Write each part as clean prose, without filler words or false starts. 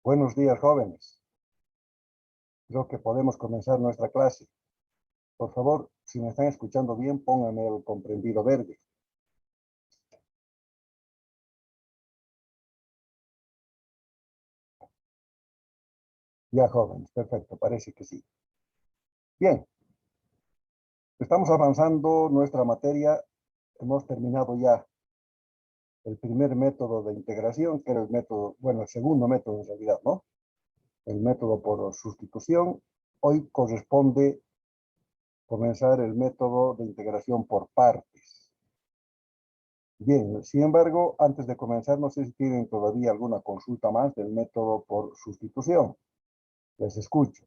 Buenos días, jóvenes. Creo que podemos comenzar nuestra clase. Por favor, si me están escuchando bien, pónganme el comprendido verde. Ya, jóvenes, perfecto, parece que sí. Bien, estamos avanzando nuestra materia. Hemos terminado ya el primer método de integración, que era el método, bueno, el segundo método en realidad, ¿no? El método por sustitución. Hoy corresponde comenzar el método de integración por partes. Bien, sin embargo, antes de comenzar, no sé si tienen todavía alguna consulta más del método por sustitución. Les escucho.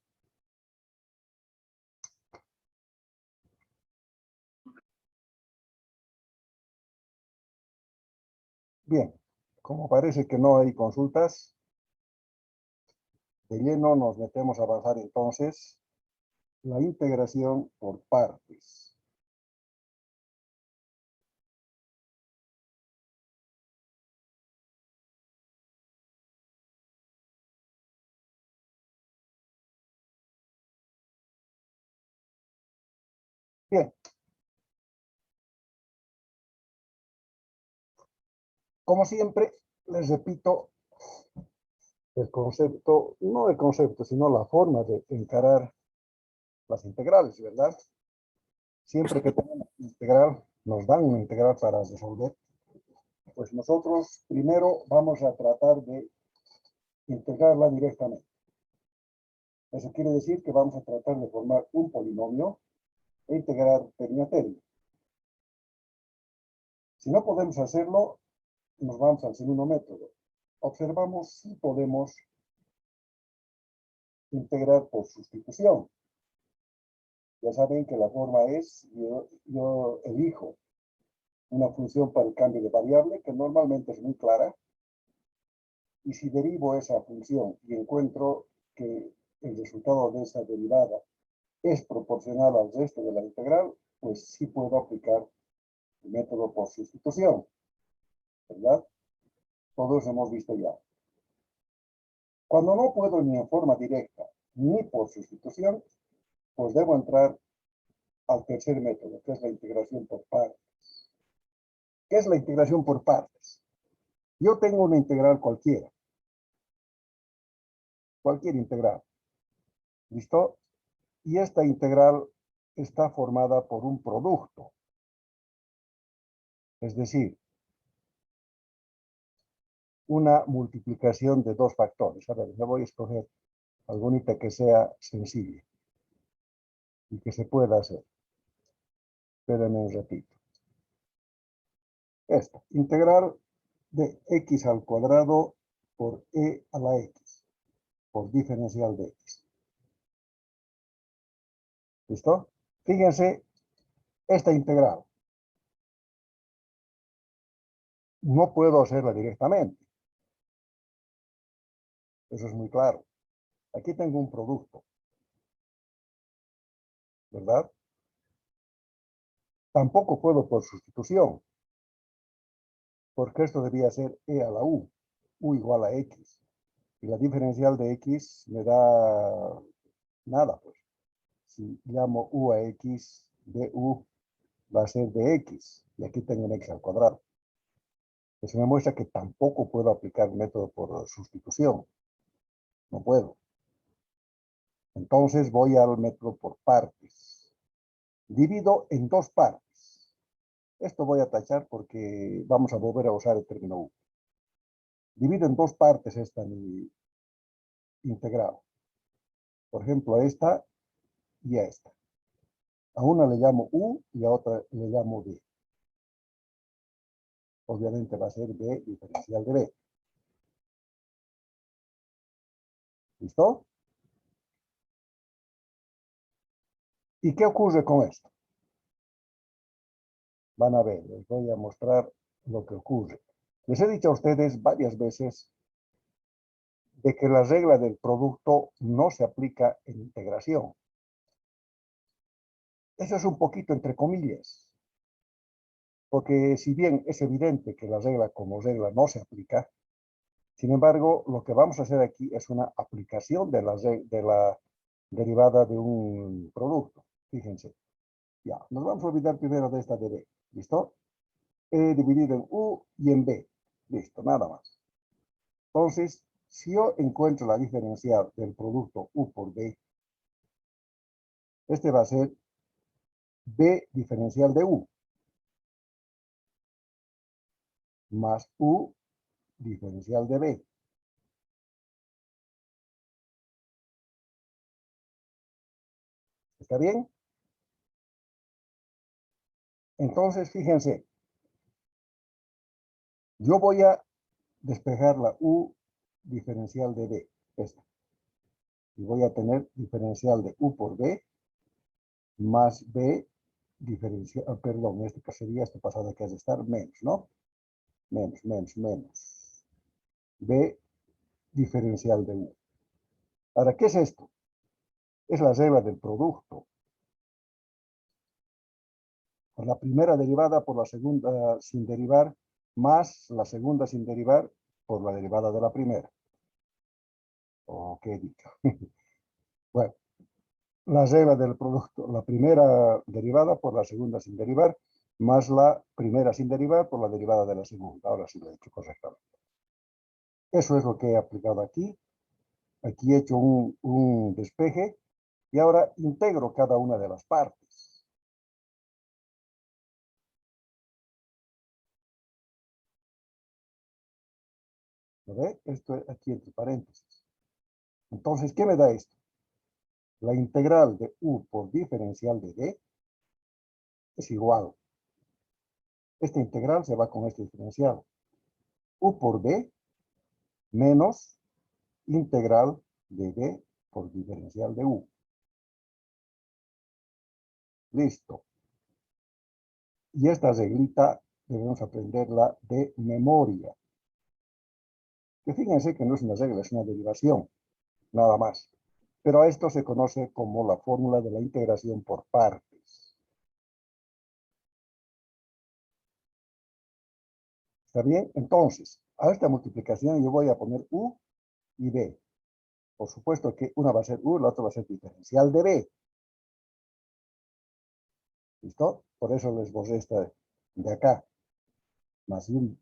Bien, como parece que no hay consultas, de lleno nos metemos a avanzar entonces la integración por partes. Bien, como siempre, les repito el concepto, no el concepto, sino la forma de encarar las integrales, ¿verdad? Siempre que tenemos una integral, nos dan una integral para resolver. Pues nosotros primero vamos a tratar de integrarla directamente. Eso quiere decir que vamos a tratar de formar un polinomio e integrar término a término. Si no podemos hacerlo, nos vamos al segundo método. Observamos si podemos integrar por sustitución. Ya saben que la forma es, yo elijo una función para el cambio de variable, que normalmente es muy clara, y si derivo esa función y encuentro que el resultado de esa derivada es proporcional al resto de la integral, pues sí puedo aplicar el método por sustitución, ¿verdad? Todos hemos visto ya. Cuando no puedo ni en forma directa ni por sustitución, pues debo entrar al tercer método, que es la integración por partes. ¿Qué es la integración por partes? Yo tengo una integral cualquiera, cualquier integral, ¿listo? Y esta integral está formada por un producto, es decir, una multiplicación de dos factores. A ver, me voy a escoger alguna que sea sencilla y que se pueda hacer. Espérenme un ratito. Esta, integral de x al cuadrado por e a la x, por diferencial de x. ¿Listo? Fíjense, esta integral no puedo hacerla directamente. Eso es muy claro. Aquí tengo un producto, ¿verdad? Tampoco puedo por sustitución, porque esto debía ser e a la u igual a x. Y la diferencial de x me da nada, pues. Si llamo u a x, du va a ser de x, y aquí tengo un x al cuadrado. Eso me muestra que tampoco puedo aplicar el método por sustitución. No puedo. Entonces voy al método por partes. Divido en dos partes. Esto voy a tachar porque vamos a volver a usar el término u. Divido en dos partes esta mi integral. Por ejemplo, a esta y a esta. A una le llamo u y a otra le llamo b. Obviamente va a ser b diferencial de b. ¿Listo? ¿Y qué ocurre con esto? Van a ver, les voy a mostrar lo que ocurre. Les he dicho a ustedes varias veces de que la regla del producto no se aplica en integración. Eso es un poquito entre comillas, porque si bien es evidente que la regla como regla no se aplica, Sin embargo, lo que vamos a hacer aquí es una aplicación de la derivada de un producto. Fíjense. Ya, nos vamos a olvidar primero de esta de B. ¿Listo? E dividido en U y en B. Listo, nada más. Entonces, si yo encuentro la diferencial del producto U por B, este va a ser B diferencial de U más U diferencial de B. ¿Está bien? Entonces, fíjense, yo voy a despejar la U diferencial de B, esta. Y voy a tener diferencial de U por B más B diferencial, perdón, en este caso sería esto pasado que es de estar menos, ¿no? Menos. B diferencial de U. Ahora, ¿qué es esto? Es la regla del producto. Por la primera derivada por la segunda sin derivar, más la segunda sin derivar por la derivada de la primera. ¿O qué he dicho? Bueno, la regla del producto, la primera derivada por la segunda sin derivar, más la primera sin derivar por la derivada de la segunda. Ahora sí lo he hecho correctamente. Eso es lo que he aplicado aquí. Aquí he hecho un despeje y ahora integro cada una de las partes. ¿Lo ve? Esto aquí entre paréntesis. Entonces, ¿qué me da esto? La integral de U por diferencial de D es igual. Esta integral se va con este diferencial. U por B menos integral de D por diferencial de U. Listo. Y esta reglita debemos aprenderla de memoria. Que fíjense que no es una regla, es una derivación, nada más. Pero a esto se conoce como la fórmula de la integración por partes. ¿Está bien? Entonces, a esta multiplicación yo voy a poner U y B. Por supuesto que una va a ser U, la otra va a ser diferencial de B. ¿Listo? Por eso les borré esta de acá. Más bien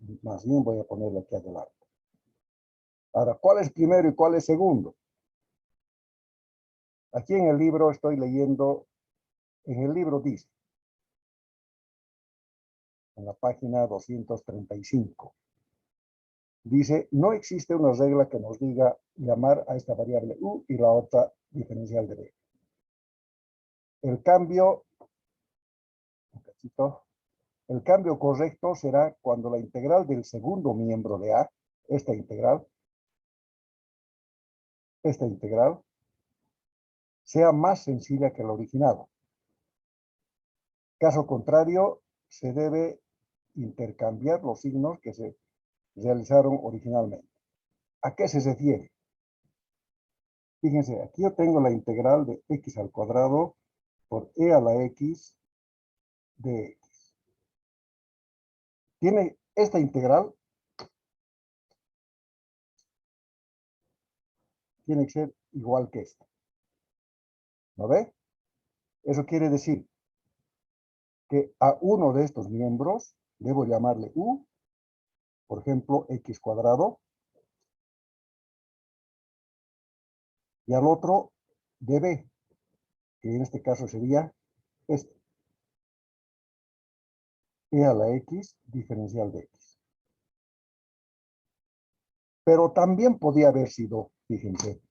voy a ponerlo aquí adelante. Ahora, ¿cuál es primero y cuál es segundo? Aquí en el libro estoy leyendo, en el libro dice, en la página 235, dice, no existe una regla que nos diga llamar a esta variable U y la otra diferencial de B. El cambio, un cachito, el cambio correcto será cuando la integral del segundo miembro de A, esta integral, sea más sencilla que la original. Caso contrario, se debe intercambiar los signos que se realizaron originalmente. ¿A qué se refiere? Fíjense, aquí yo tengo la integral de x al cuadrado por e a la x de x. Tiene esta integral, tiene que ser igual que esta. ¿No ve? Eso quiere decir que a uno de estos miembros debo llamarle u, por ejemplo, x cuadrado, y al otro db, que en este caso sería este, e a la x diferencial de x. Pero también podía haber sido, fíjense,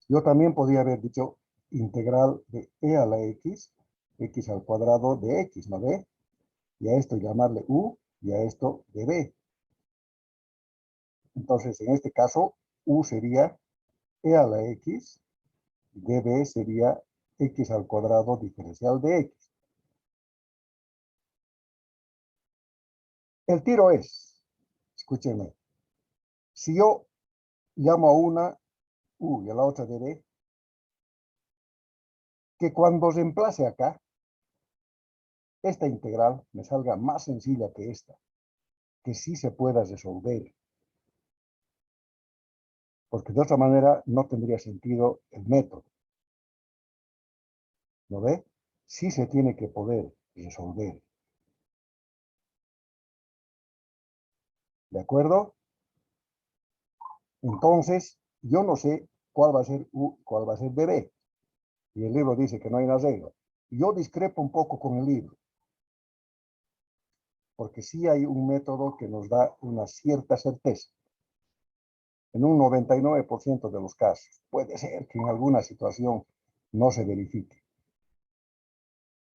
yo también podía haber dicho integral de e a la x, x al cuadrado de x, ¿no ve? Y a esto llamarle u y a esto db. Entonces, en este caso, u sería e a la x, db sería x al cuadrado diferencial de x. El tiro es, escúchenme, si yo llamo a una u y a la otra db, que cuando reemplace acá, esta integral me salga más sencilla que esta. que sí se pueda resolver, porque de otra manera no tendría sentido el método. ¿Lo ve? Sí se tiene que poder resolver. ¿De acuerdo? Entonces, yo no sé cuál va a ser U, cuál va a ser DB. Y el libro dice que no hay una regla. Yo discrepo un poco con el libro, porque sí hay un método que nos da una cierta certeza. En un 99% de los casos. Puede ser que en alguna situación no se verifique.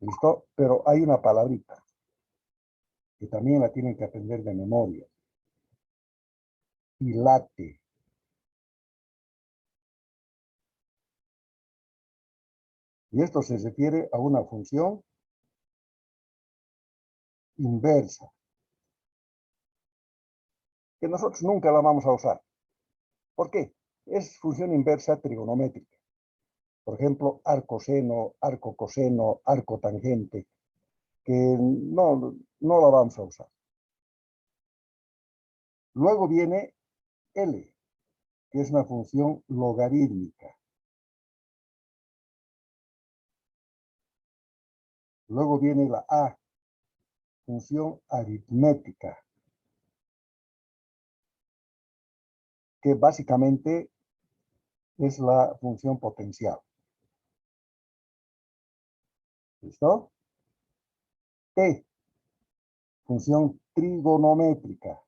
¿Listo? Pero hay una palabrita que también la tienen que aprender de memoria. Hilate. Y esto se refiere a una función inversa, que nosotros nunca la vamos a usar. ¿Por qué? Es función inversa trigonométrica. Por ejemplo, arcoseno, arco coseno, arco tangente, que no la vamos a usar. Luego viene L, que es una función logarítmica. Luego viene la A, función aritmética, que básicamente es la función potencial. ¿Listo? T, función trigonométrica.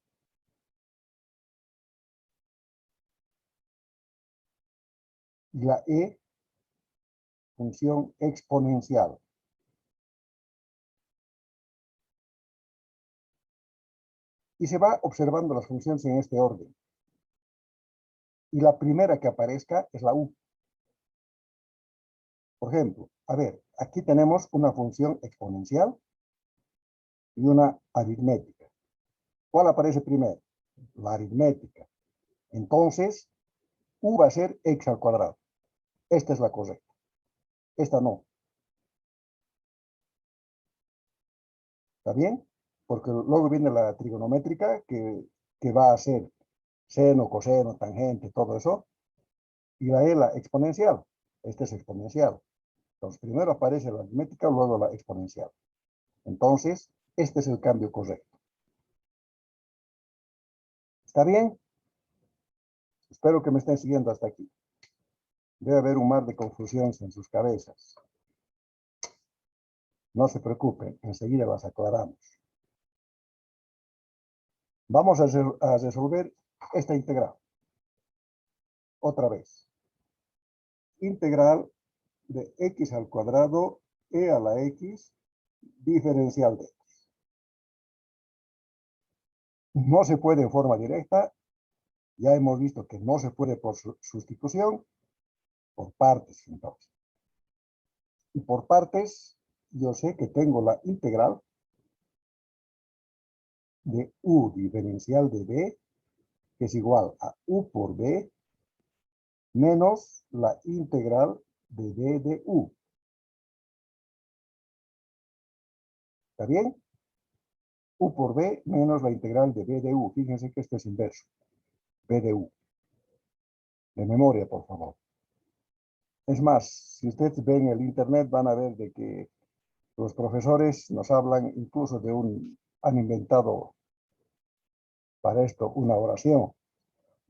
Y la E, función exponencial. Y se va observando las funciones en este orden. Y la primera que aparezca es la U. Por ejemplo, a ver, aquí tenemos una función exponencial y una aritmética. ¿Cuál aparece primero? La aritmética. Entonces, U va a ser x al cuadrado. Esta es la correcta. Esta no. ¿Está bien? Porque luego viene la trigonométrica que va a ser seno, coseno, tangente, todo eso. Y la E, la exponencial. Esta es exponencial. Entonces, primero aparece la aritmética, luego la exponencial. Entonces, este es el cambio correcto. ¿Está bien? Espero que me estén siguiendo hasta aquí. Debe haber un mar de confusiones en sus cabezas. No se preocupen, enseguida las aclaramos. Vamos a resolver esta integral. Otra vez. Integral de x al cuadrado e a la x diferencial de x. No se puede en forma directa. Ya hemos visto que no se puede por sustitución, por partes entonces. Y por partes, yo sé que tengo la integral de u diferencial de b, que es igual a u por b, menos la integral de b de u. ¿Está bien? U por b menos la integral de b de u. Fíjense que esto es inverso. B de u. De memoria, por favor. Es más, si ustedes ven el internet van a ver de que los profesores nos hablan incluso han inventado para esto una oración.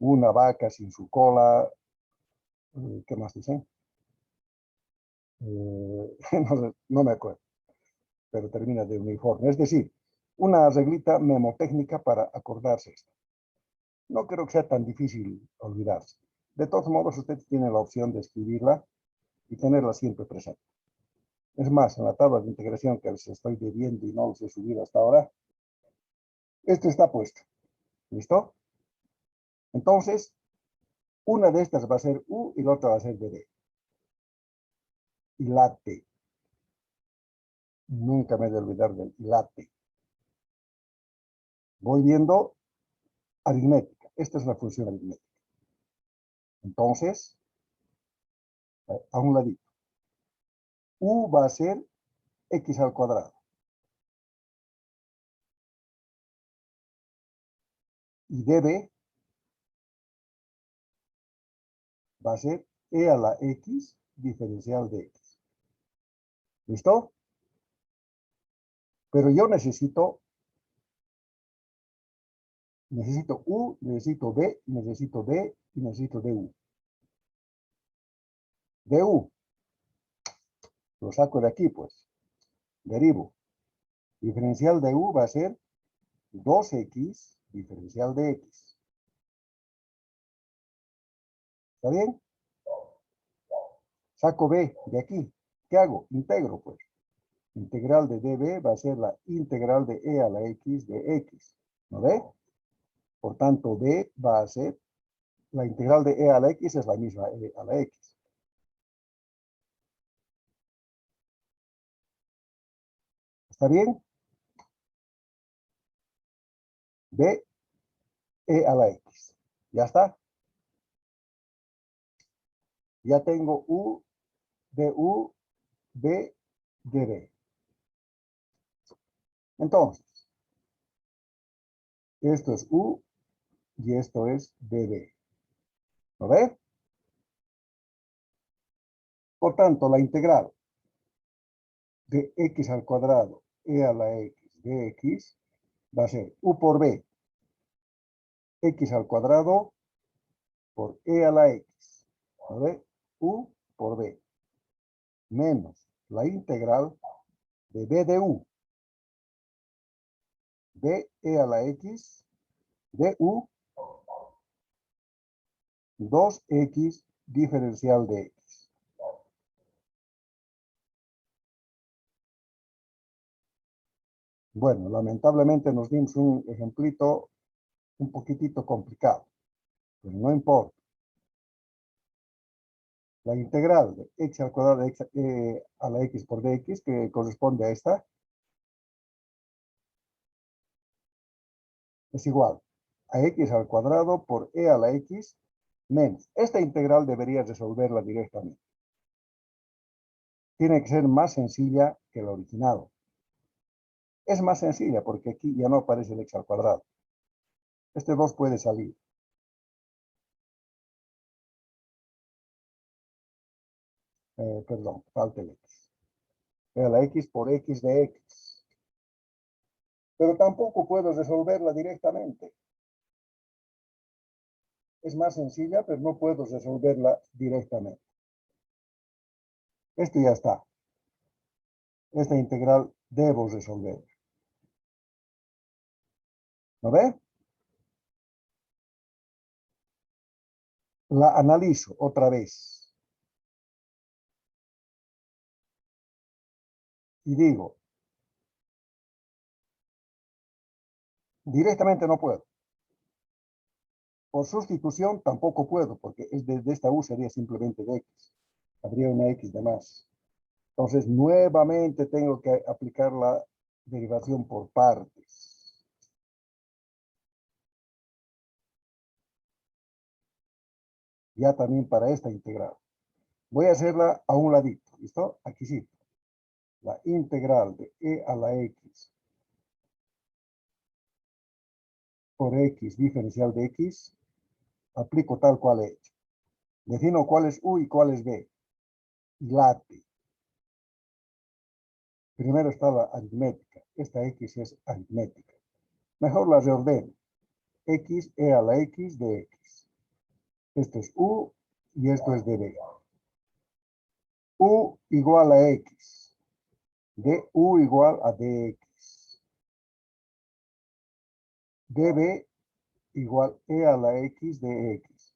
Una vaca sin su cola. ¿Qué más dicen? No me acuerdo, pero termina de uniforme. Es decir, una reglita memotécnica para acordarse esto. No creo que sea tan difícil olvidarse. De todos modos, usted tiene la opción de escribirla y tenerla siempre presente. Es más, en la tabla de integración que les estoy debiendo y no les he subido hasta ahora, esto está puesto. ¿Listo? Entonces, una de estas va a ser U y la otra va a ser DD. Y la T. Nunca me he de olvidar del late. Voy viendo aritmética. Esta es la función aritmética. Entonces, a un ladito. U va a ser x al cuadrado. Y db va a ser e a la x diferencial de x. ¿Listo? Pero yo necesito u, necesito b, necesito d y necesito du. Du, lo saco de aquí, pues. Derivo. Diferencial de u va a ser 2x diferencial de x. ¿Está bien? Saco b de aquí. ¿Qué hago? Integro, pues. Integral de db va a ser la integral de e a la x de x. ¿No ve? Por tanto, b va a ser la integral de e a la x es la misma e a la x. ¿Está bien? B e a la x. ¿Ya está? Ya tengo u de u, b de b. Entonces, esto es u y esto es db. ¿Lo ve? Por tanto, la integral de x al cuadrado e a la x de x va a ser u por b, x al cuadrado por e a la x. ¿Lo ve? U por b menos la integral de b de u, de e a la x de u 2x diferencial de x. Bueno, lamentablemente nos dimos un ejemplito un poquitito complicado, pero no importa. La integral de x al cuadrado de x a la x por dx, que corresponde a esta, es igual a x al cuadrado por e a la x menos. Esta integral deberías resolverla directamente. Tiene que ser más sencilla que la original. Es más sencilla porque aquí ya no aparece el x al cuadrado. Este 2 puede salir. Perdón, falta el x. E a la x por x de x. Pero tampoco puedo resolverla directamente. Es más sencilla, pero no puedo resolverla directamente. Esto ya está. Esta integral debo resolver. ¿No ve? La analizo otra vez. Y digo, directamente no puedo. Por sustitución tampoco puedo, porque de esta u sería simplemente de x. Habría una x de más. Entonces, nuevamente tengo que aplicar la derivación por partes. Ya también para esta integral. Voy a hacerla a un ladito, ¿listo? Aquí sí. La integral de e a la x por x diferencial de x, aplico tal cual he hecho. Defino cuál es u y cuál es b. Y late. Primero está la aritmética. Esta x es aritmética. Mejor la reordeno. X e a la x de x. Esto es u y esto es db. U igual a x. Du igual a dx. db igual e a la x de x.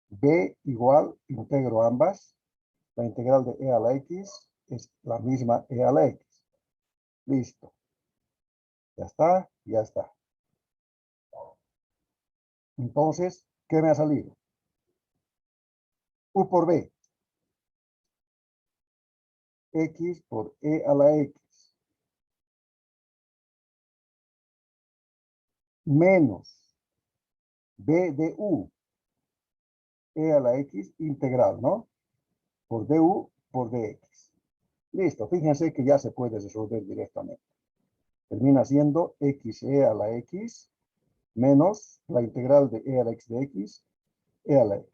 b igual, integro ambas. La integral de e a la x es la misma e a la x. Listo. Ya está, ya está. Entonces, ¿qué me ha salido? U por b. X por e a la x. Menos b de u. E a la x integral, ¿no? Por du por dx. Listo, fíjense que ya se puede resolver directamente. Termina siendo x e a la x menos la integral de e a la x de x, e a la x.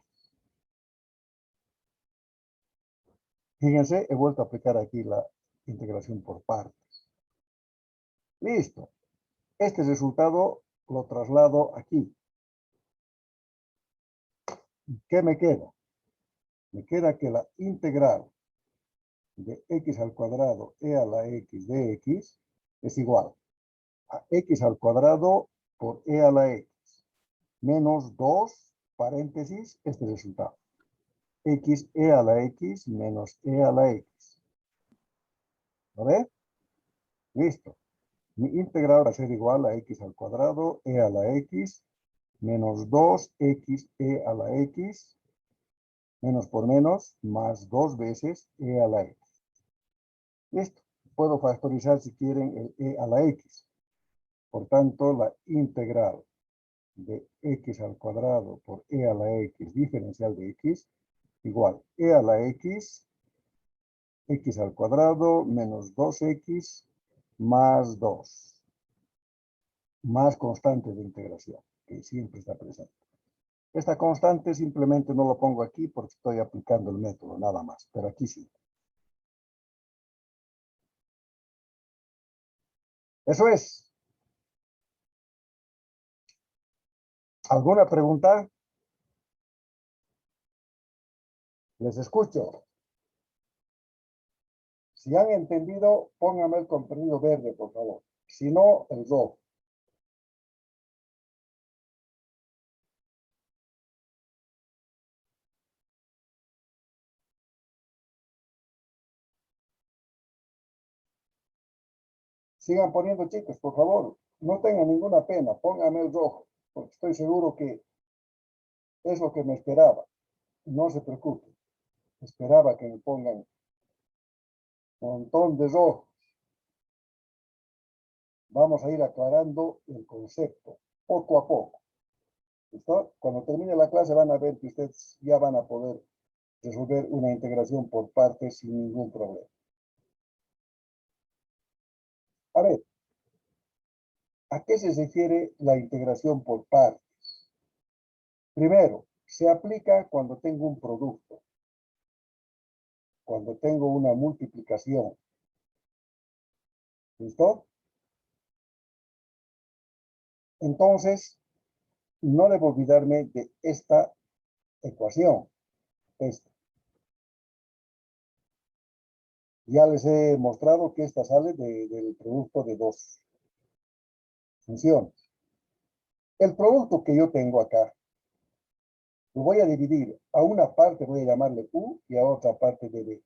Fíjense, he vuelto a aplicar aquí la integración por partes. Listo. Este resultado lo traslado aquí. ¿Qué me queda? Me queda que la integral de x al cuadrado e a la x de x es igual a x al cuadrado por e a la x menos 2, paréntesis, este resultado. X e a la x menos e a la x. ¿Lo ve? Listo. Mi integral va a ser igual a x al cuadrado e a la x menos 2x e a la x menos por menos más 2 veces e a la x. Listo. Puedo factorizar si quieren el e a la x. Por tanto, la integral de x al cuadrado por e a la x diferencial de x igual e a la x, x al cuadrado menos 2x más 2, más constante de integración, que siempre está presente. Esta constante simplemente no lo pongo aquí porque estoy aplicando el método, nada más, pero aquí sí. Eso es. ¿Alguna pregunta? Les escucho. Si han entendido, pónganme el comprimido verde, por favor. Si no, el rojo. Sigan poniendo, chicos, por favor. No tengan ninguna pena, pónganme el rojo, porque estoy seguro que es lo que me esperaba. No se preocupen. Esperaba que me pongan un montón de rojo. Vamos a ir aclarando el concepto poco a poco. ¿Listo? Cuando termine la clase van a ver que ustedes ya van a poder resolver una integración por partes sin ningún problema. A ver, ¿a qué se refiere la integración por partes? Primero, se aplica cuando tengo un producto, cuando tengo una multiplicación. ¿Listo? Entonces, no debo olvidarme de esta ecuación. Esta. Ya les he mostrado que esta sale del producto de dos funciones. El producto que yo tengo acá, lo voy a dividir. A una parte voy a llamarle U y a otra parte de B.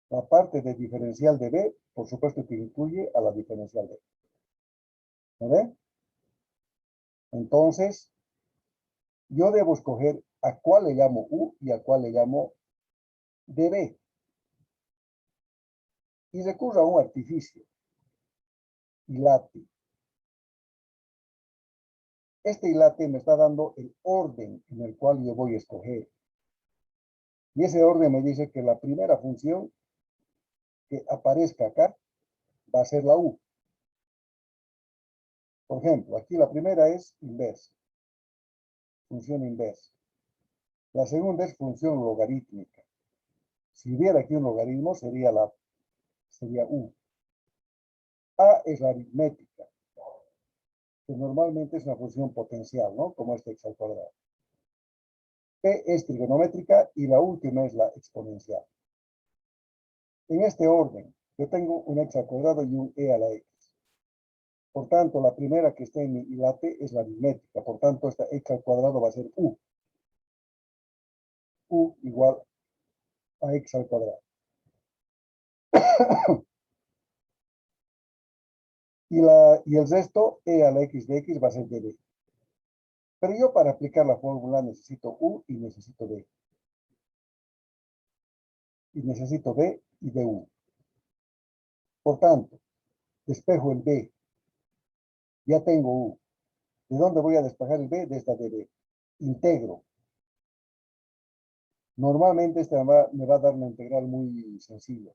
La parte de diferencial de B, por supuesto que incluye a la diferencial de B. ¿Me ven? Entonces, yo debo escoger a cuál le llamo U y a cuál le llamo DB. Y recurro a un artificio. Hilate. Este hilate me está dando el orden en el cual yo voy a escoger. Y ese orden me dice que la primera función que aparezca acá va a ser la U. Por ejemplo, aquí la primera es inversa, función inversa. La segunda es función logarítmica. Si hubiera aquí un logaritmo, sería U. A es la aritmética, que normalmente es una función potencial, ¿no? Como este x al cuadrado. P es trigonométrica y la última es la exponencial. En este orden, yo tengo un x al cuadrado y un e a la x. Por tanto, la primera que está en mi hilate es la aritmética. Por tanto, esta x al cuadrado va a ser U. U igual a x al cuadrado. Y el resto, e a la x de x va a ser db. Pero yo para aplicar la fórmula necesito U y necesito B. Y necesito B y du. Por tanto, despejo el B. Ya tengo U. ¿De dónde voy a despejar el B? De esta db. Integro. Normalmente esta me va a dar una integral muy sencilla.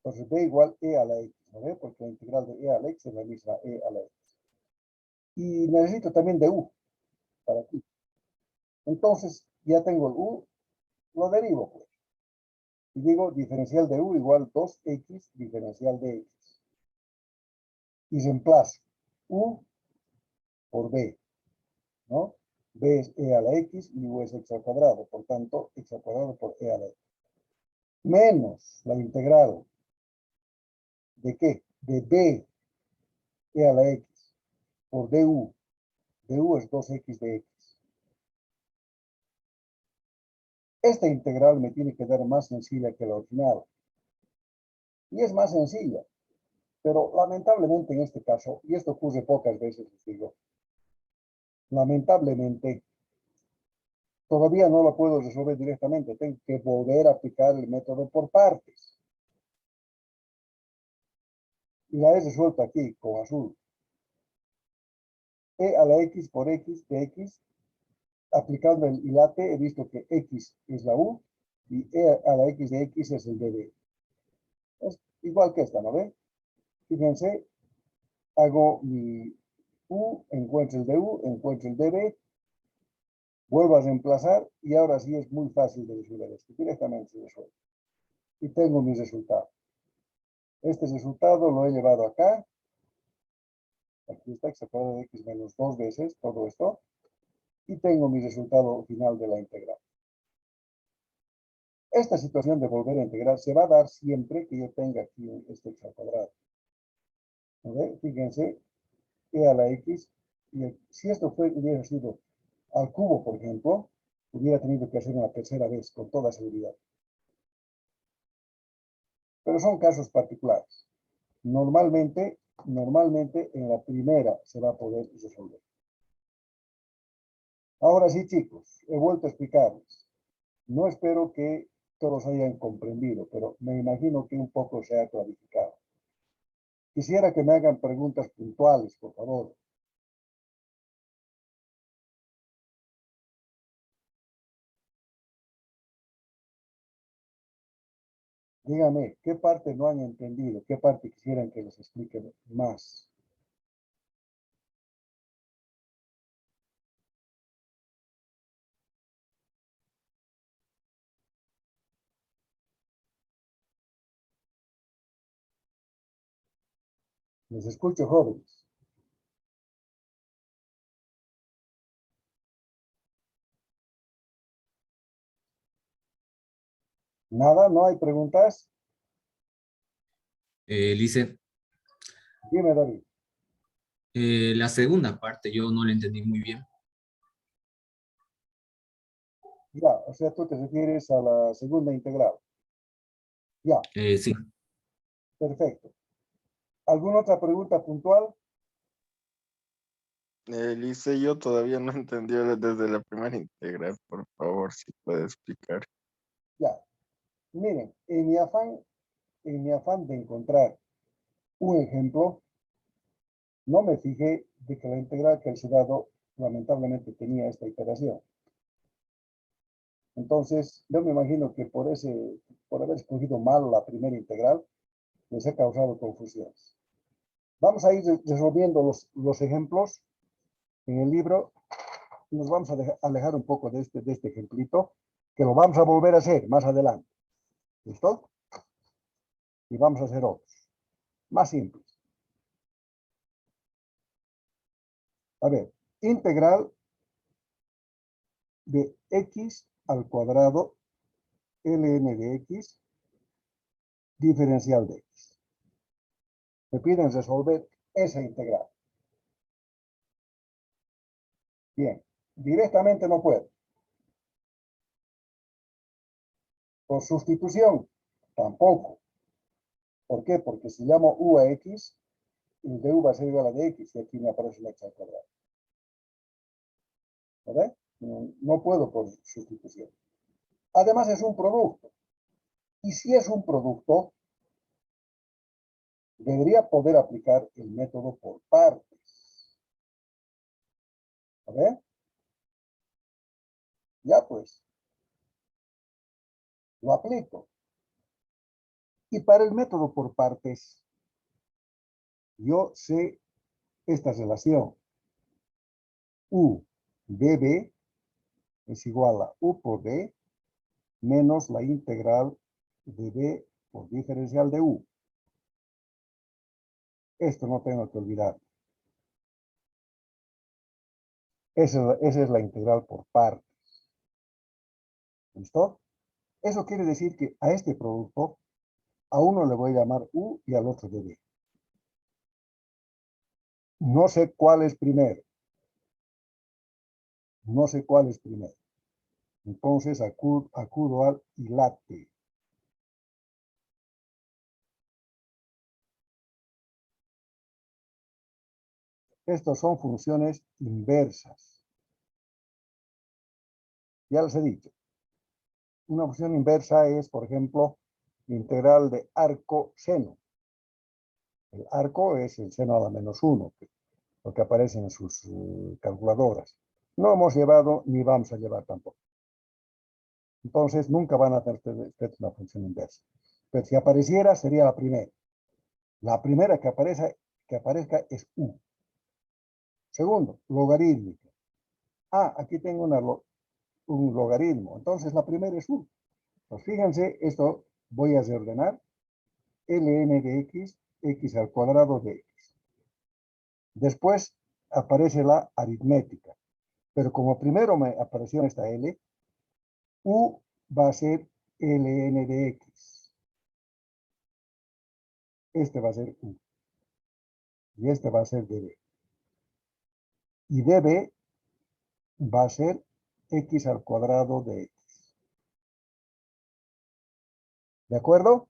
Entonces B igual E a la X, ¿no ve? Porque la integral de E a la X es la misma E a la X. Y necesito también de u para aquí. Entonces, ya tengo el u, lo derivo, pues. Y digo, diferencial de u igual 2x diferencial de x. Y reemplazo u por b, ¿no? B es e a la x y u es x al cuadrado. Por tanto, x al cuadrado por e a la x. Menos la integral ¿de qué? De b e a la x por du. Du es 2x de x. Esta integral me tiene que dar más sencilla que la original. Y es más sencilla. Pero lamentablemente en este caso, y esto ocurre pocas veces, les digo, lamentablemente todavía no lo puedo resolver directamente. Tengo que volver a aplicar el método por partes. Y la he resuelto aquí con azul. E a la x por x de x. Aplicando el hilate he visto que x es la u y e a la x de x es el db. Es igual que esta, ¿no ven? Fíjense, hago mi u, encuentro el du, encuentro el db, vuelvo a reemplazar y ahora sí es muy fácil de resolver esto. Directamente se resuelve. Y tengo mi resultado. Este resultado lo he llevado acá. Aquí está, x cuadrado de x menos 2 veces todo esto. Y tengo mi resultado final de la integral. Esta situación de volver a integrar se va a dar siempre que yo tenga aquí este x al cuadrado. ¿Okay? Fíjense, e a la x, y si esto hubiera sido al cubo, por ejemplo, hubiera tenido que hacer una tercera vez con toda seguridad. Pero son casos particulares. Normalmente en la primera se va a poder resolver. Ahora sí, chicos, he vuelto a explicarles. No espero que todos hayan comprendido, pero me imagino que un poco se ha clarificado. Quisiera que me hagan preguntas puntuales, por favor. Díganme, ¿qué parte no han entendido? ¿Qué parte quisieran que les explique más? Les escucho, jóvenes. ¿Nada? ¿No hay preguntas? Lice, Dime, David. la segunda parte yo no la entendí muy bien. Ya, o sea, tú te refieres a la segunda integral. Ya, Sí. perfecto. ¿Alguna otra pregunta puntual? Lice, yo todavía no entendí desde la primera integral, por favor, si puede explicar. Ya. Miren, en mi afán de encontrar un ejemplo, no me fijé de que la integral que les he dado lamentablemente tenía esta iteración. Entonces, yo me imagino que por haber escogido mal la primera integral, les he causado confusiones. Vamos a ir resolviendo los ejemplos en el libro. Nos vamos a alejar un poco de este ejemplito, que lo vamos a volver a hacer más adelante. ¿Listo? Y vamos a hacer otros, más simples. A ver, integral de x al cuadrado ln de x diferencial de x. Me piden resolver esa integral. Bien, directamente no puedo. Por sustitución, tampoco. ¿Por qué? Porque si llamo u a x, el de u va a ser igual a de x y aquí me aparece el x al cuadrado. ¿Vale? No puedo por sustitución. Además es un producto. Y si es un producto, debería poder aplicar el método por partes. ¿Vale? Ya pues, lo aplico. Y para el método por partes, yo sé esta relación. u de b es igual a u por b menos la integral de b por diferencial de u. Esto no tengo que olvidar. Esa es la integral por partes. ¿Listo? Eso quiere decir que a este producto, a uno le voy a llamar u y al otro db. No sé cuál es primero. No sé cuál es primero. Entonces acudo al hilate. Estas son funciones inversas. Ya les he dicho. Una función inversa es, por ejemplo, la integral de arco seno. El arco es el seno a la menos 1, lo que aparece en sus calculadoras. No hemos llevado ni vamos a llevar tampoco. Entonces, nunca van a tener una función inversa. Pero si apareciera, sería la primera. La primera que aparezca es u. Segundo, logarítmica. Ah, aquí tengo un logaritmo. Entonces, la primera es u. Pues fíjense, esto voy a reordenar. Ln de x, x al cuadrado de x. Después aparece la aritmética. Pero como primero me apareció esta L, U va a ser ln de x. Este va a ser U. Y este va a ser db. Y db va a ser x al cuadrado de x. ¿De acuerdo?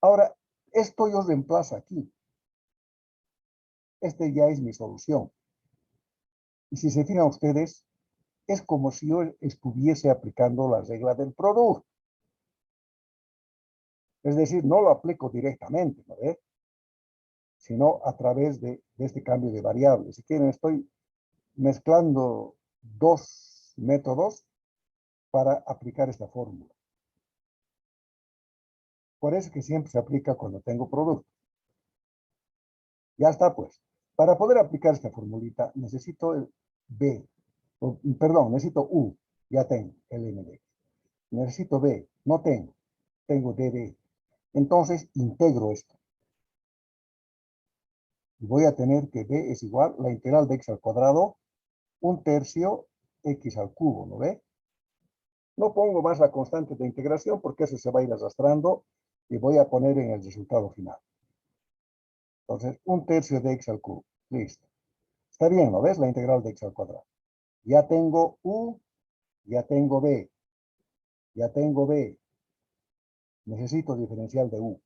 Ahora, esto yo reemplazo aquí. Este ya es mi solución. Y si se fijan ustedes, es como si yo estuviese aplicando la regla del producto. Es decir, no lo aplico directamente, ¿no ve? Sino a través de este cambio de variables. Si quieren, estoy mezclando dos métodos para aplicar esta fórmula. Por eso que siempre se aplica cuando tengo producto. Ya está, pues. Para poder aplicar esta formulita, necesito el B. Perdón, necesito U. Ya tengo el MD. Necesito B. No tengo. Tengo DB. Entonces, integro esto. Y voy a tener que B es igual a la integral de x al cuadrado, 1/3 x al cubo, ¿no ve? No pongo más la constante de integración porque eso se va a ir arrastrando y voy a poner en el resultado final. Entonces, 1/3 de x al cubo. Listo. Está bien, ¿no ves? La integral de x al cuadrado. Ya tengo u, ya tengo b. Ya tengo b. Necesito diferencial de u.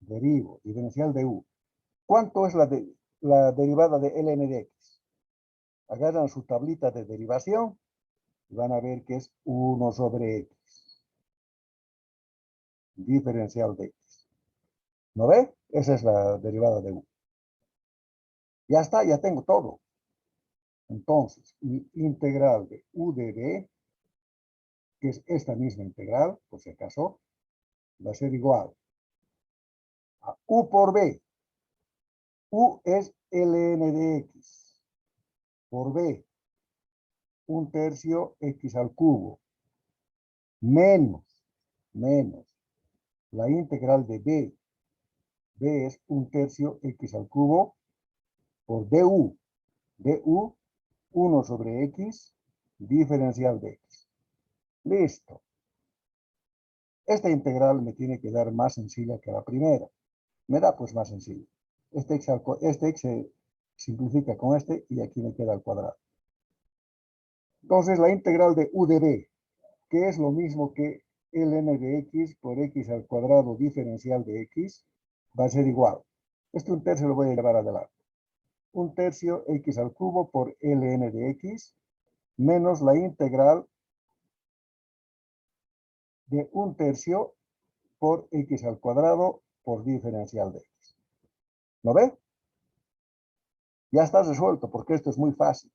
Derivo, diferencial de u. ¿Cuánto es la derivada de ln de x? Agarran su tablita de derivación y van a ver que es 1 sobre x. Diferencial de x. ¿No ve? Esa es la derivada de u. Ya está, ya tengo todo. Entonces, mi integral de u de b, que es esta misma integral, por si acaso, va a ser igual a u por b. U es ln de x por b, 1/3 x al cubo, menos la integral de b. B es 1/3 x al cubo por du. Du, 1 sobre x, diferencial de x. Listo. Esta integral me tiene que dar más sencilla que la primera. Me da pues más sencilla. Este x se simplifica con este y aquí me queda al cuadrado. Entonces la integral de u de b, que es lo mismo que ln de x por x al cuadrado diferencial de x, va a ser igual. Este 1/3 lo voy a llevar adelante. 1/3 x al cubo por ln de x menos la integral de 1/3 por x al cuadrado por diferencial de x. ¿Lo ve? Ya está resuelto porque esto es muy fácil.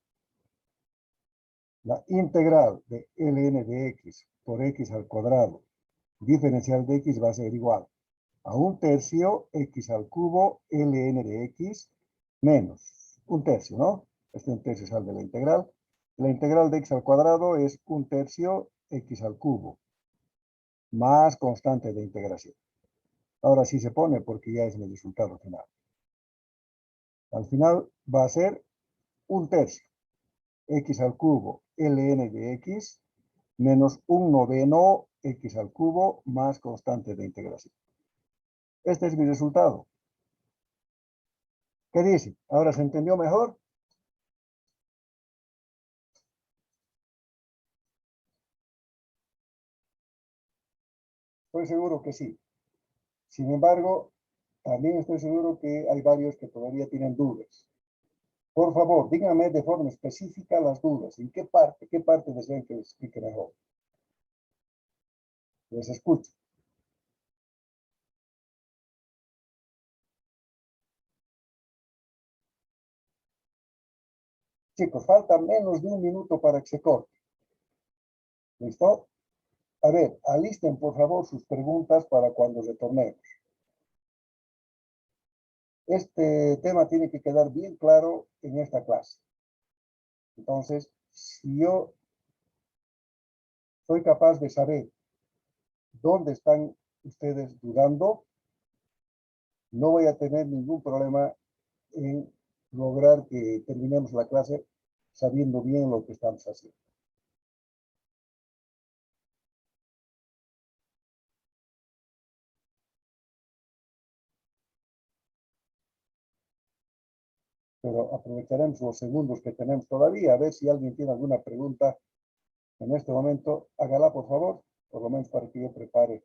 La integral de ln de x por x al cuadrado diferencial de x va a ser igual a 1/3 x al cubo ln de x menos 1/3, ¿no? Este 1/3 sale de la integral. La integral de x al cuadrado es 1/3 x al cubo, más constante de integración. Ahora sí se pone porque ya es el resultado final. Al final va a ser 1/3 x al cubo ln de x menos 1/9 x al cubo más constante de integración. Este es mi resultado. ¿Qué dice? ¿Ahora se entendió mejor? Estoy seguro que sí. Sin embargo, también estoy seguro que hay varios que todavía tienen dudas. Por favor, díganme de forma específica las dudas. ¿En qué parte desean que les explique mejor? Les escucho. Chicos, falta menos de 1 minuto para que se corte. ¿Listo? A ver, alisten por favor sus preguntas para cuando retornemos. Este tema tiene que quedar bien claro en esta clase. Entonces, si yo soy capaz de saber dónde están ustedes dudando, no voy a tener ningún problema en lograr que terminemos la clase sabiendo bien lo que estamos haciendo. Pero aprovecharemos los segundos que tenemos todavía, a ver si alguien tiene alguna pregunta en este momento. Hágala, por favor, por lo menos para que yo prepare